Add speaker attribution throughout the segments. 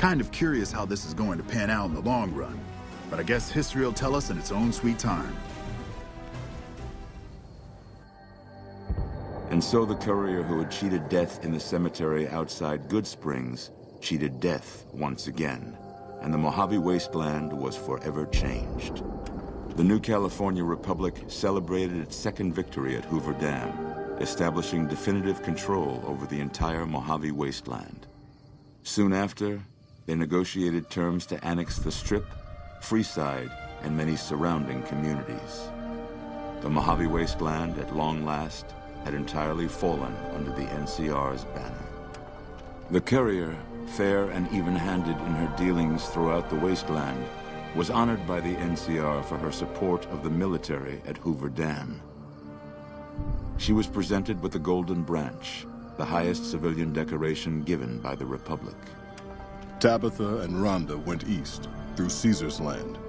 Speaker 1: Kind of curious how this is going to pan out in the long run, but I guess history will tell us in its own sweet time.
Speaker 2: And so the courier who had cheated death in the cemetery outside Good Springs cheated death once again, and the Mojave Wasteland was forever changed. The new California Republic celebrated its second victory at Hoover Dam, establishing definitive control over the entire Mojave Wasteland. Soon after, they negotiated terms to annex the Strip, Freeside, and many surrounding communities. The Mojave Wasteland, at long last, had entirely fallen under the NCR's banner. The courier, fair and even-handed in her dealings throughout the wasteland, was honored by the NCR for her support of the military at Hoover Dam. She was presented with the Golden Branch, the highest civilian decoration given by the Republic.
Speaker 3: Tabitha and Rhonda went east, through Caesar's Land.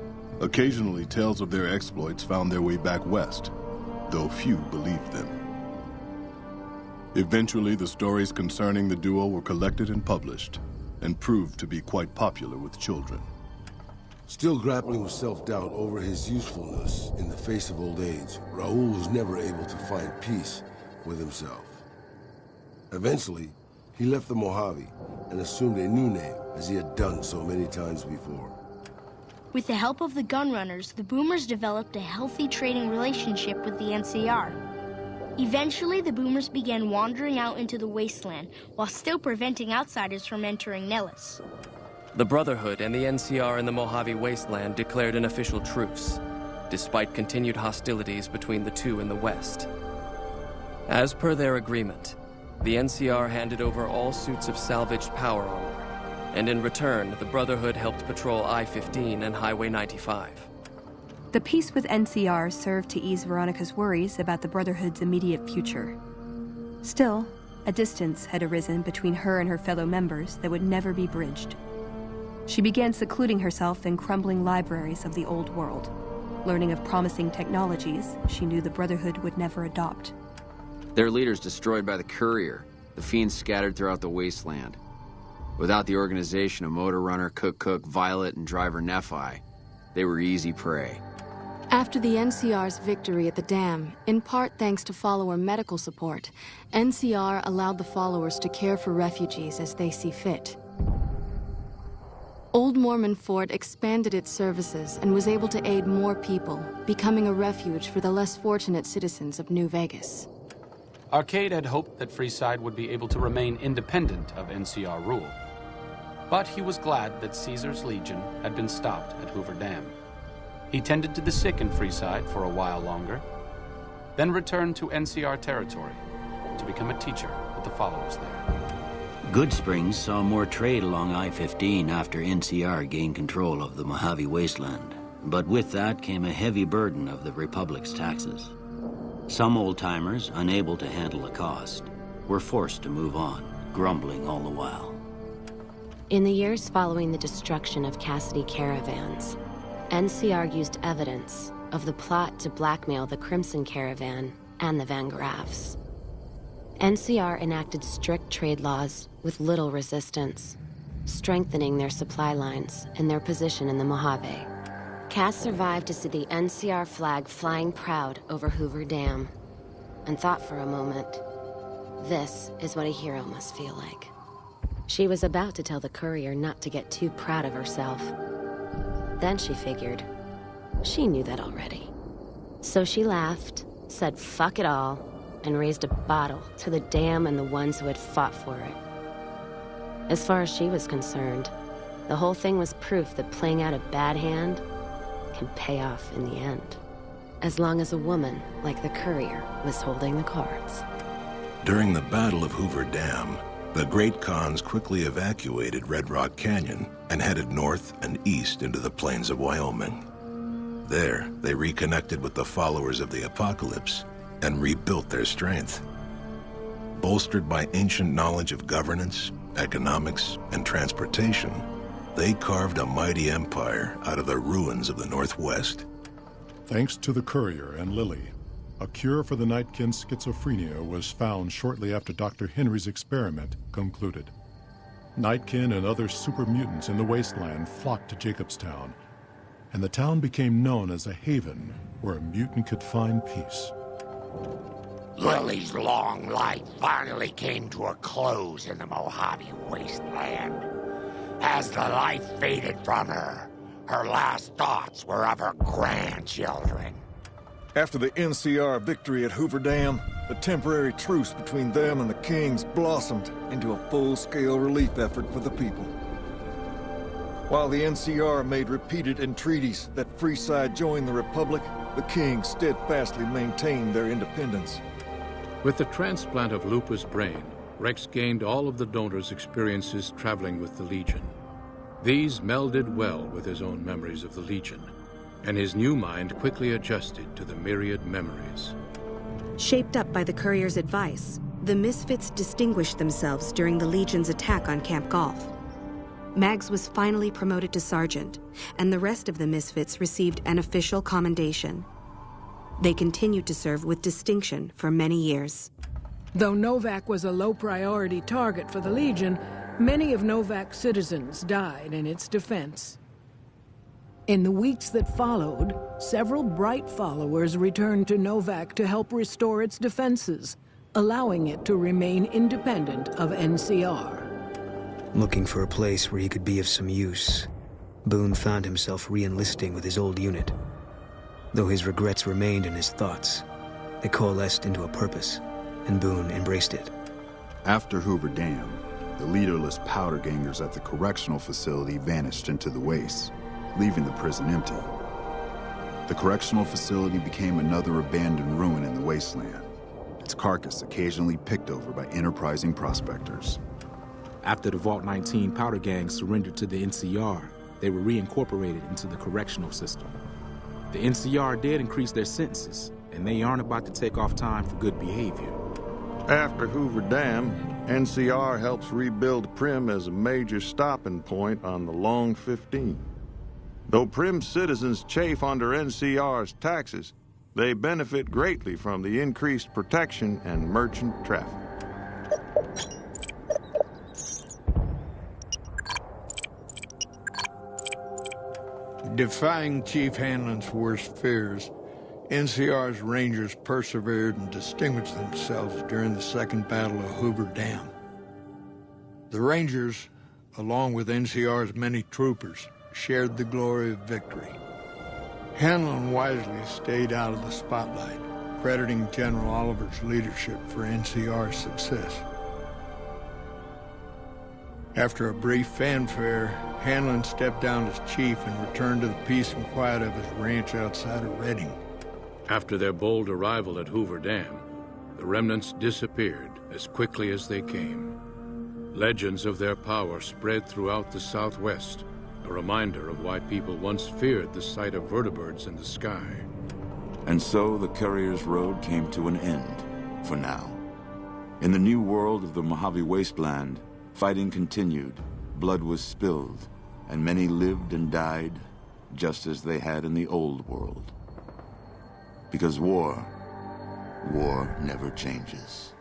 Speaker 3: Occasionally, tales of their exploits found their way back west, though few believed them. Eventually, the stories concerning the duo were collected and published, and proved to be quite popular with children.
Speaker 4: Still grappling with self-doubt over his usefulness in the face of old age, Raul was never able to find peace with himself. Eventually, he left the Mojave and assumed a new name, as he had done so many times before.
Speaker 5: With the help of the gunrunners, the Boomers developed a healthy trading relationship with the NCR. Eventually, the Boomers began wandering out into the wasteland while still preventing outsiders from entering Nellis.
Speaker 6: The Brotherhood and the NCR in the Mojave Wasteland declared an official truce, despite continued hostilities between the two in the west. As per their agreement, the NCR handed over all suits of salvaged power armor, and in return, the Brotherhood helped patrol I-15 and Highway 95.
Speaker 7: The peace with NCR served to ease Veronica's worries about the Brotherhood's immediate future. Still, a distance had arisen between her and her fellow members that would never be bridged. She began secluding herself in crumbling libraries of the old world, learning of promising technologies she knew the Brotherhood would never adopt.
Speaker 8: Their leaders destroyed by the courier, the fiends scattered throughout the wasteland. Without the organization of Motor Runner, Cook, Violet, and Driver Nephi, they were easy prey.
Speaker 9: After the NCR's victory at the dam, in part thanks to follower medical support, NCR allowed the followers to care for refugees as they see fit. Old Mormon Fort expanded its services and was able to aid more people, becoming a refuge for the less fortunate citizens of New Vegas.
Speaker 10: Arcade had hoped that Freeside would be able to remain independent of NCR rule. But he was glad that Caesar's Legion had been stopped at Hoover Dam. He tended to the sick in Freeside for a while longer, then returned to NCR territory to become a teacher with the followers there.
Speaker 11: Good Springs saw more trade along I-15 after NCR gained control of the Mojave Wasteland. But with that came a heavy burden of the Republic's taxes. Some old-timers, unable to handle the cost, were forced to move on, grumbling all the while.
Speaker 12: In the years following the destruction of Cassidy caravans, NCR used evidence of the plot to blackmail the Crimson Caravan and the Van Graffs. NCR enacted strict trade laws with little resistance, strengthening their supply lines and their position in the Mojave. Cass survived to see the NCR flag flying proud over Hoover Dam, and thought for a moment, this is what a hero must feel like. She was about to tell the courier not to get too proud of herself. Then she figured, she knew that already. So she laughed, said fuck it all, and raised a bottle to the dam and the ones who had fought for it. As far as she was concerned, the whole thing was proof that playing out a bad hand can pay off in the end, as long as a woman like the courier was holding the cards.
Speaker 13: During the Battle of Hoover Dam, the Great Khans quickly evacuated Red Rock Canyon and headed north and east into the plains of Wyoming. There, they reconnected with the followers of the Apocalypse and rebuilt their strength. Bolstered by ancient knowledge of governance, economics, and transportation, they carved a mighty empire out of the ruins of the Northwest.
Speaker 14: Thanks to the courier and Lily, a cure for the Nightkin's schizophrenia was found shortly after Dr. Henry's experiment concluded. Nightkin and other super mutants in the wasteland flocked to Jacobstown, and the town became known as a haven where a mutant could find peace.
Speaker 15: Lily's long life finally came to a close in the Mojave Wasteland. As the life faded from her, her last thoughts were of her grandchildren.
Speaker 16: After the NCR victory at Hoover Dam, the temporary truce between them and the Kings blossomed into a full-scale relief effort for the people. While the NCR made repeated entreaties that Freeside join the Republic, the Kings steadfastly maintained their independence.
Speaker 17: With the transplant of Lupus' brain, Rex gained all of the donor's experiences traveling with the Legion. These melded well with his own memories of the Legion, and his new mind quickly adjusted to the myriad memories.
Speaker 18: Shaped up by the Courier's advice, the Misfits distinguished themselves during the Legion's attack on Camp Golf. Mags was finally promoted to sergeant, and the rest of the Misfits received an official commendation. They continued to serve with distinction for many years.
Speaker 19: Though Novak was a low-priority target for the Legion, many of Novak's citizens died in its defense. In the weeks that followed, several bright followers returned to Novak to help restore its defenses, allowing it to remain independent of NCR.
Speaker 20: Looking for a place where he could be of some use, Boone found himself re-enlisting with his old unit. Though his regrets remained in his thoughts, they coalesced into a purpose, and Boone embraced it.
Speaker 1: After Hoover Dam, the leaderless powder gangers at the correctional facility vanished into the wastes, leaving the prison empty. The correctional facility became another abandoned ruin in the wasteland, its carcass occasionally picked over by enterprising prospectors.
Speaker 21: After the Vault 19 powder gang surrendered to the NCR, they were reincorporated into the correctional system. The NCR did increase their sentences, and they aren't about to take off time for good behavior.
Speaker 3: After Hoover Dam, NCR helps rebuild Prim as a major stopping point on the Long 15. Though Prim's citizens chafe under NCR's taxes, they benefit greatly from the increased protection and merchant traffic.
Speaker 22: Defying Chief Hanlon's worst fears, NCR's Rangers persevered and distinguished themselves during the Second Battle of Hoover Dam. The Rangers, along with NCR's many troopers, shared the glory of victory. Hanlon wisely stayed out of the spotlight, crediting General Oliver's leadership for NCR's success. After a brief fanfare, Hanlon stepped down as chief and returned to the peace and quiet of his ranch outside of Redding.
Speaker 17: After their bold arrival at Hoover Dam, the remnants disappeared as quickly as they came. Legends of their power spread throughout the Southwest, a reminder of why people once feared the sight of vertibirds in the sky.
Speaker 2: And so the Courier's Road came to an end, for now. In the new world of the Mojave Wasteland, fighting continued, blood was spilled, and many lived and died just as they had in the old world. Because war never changes.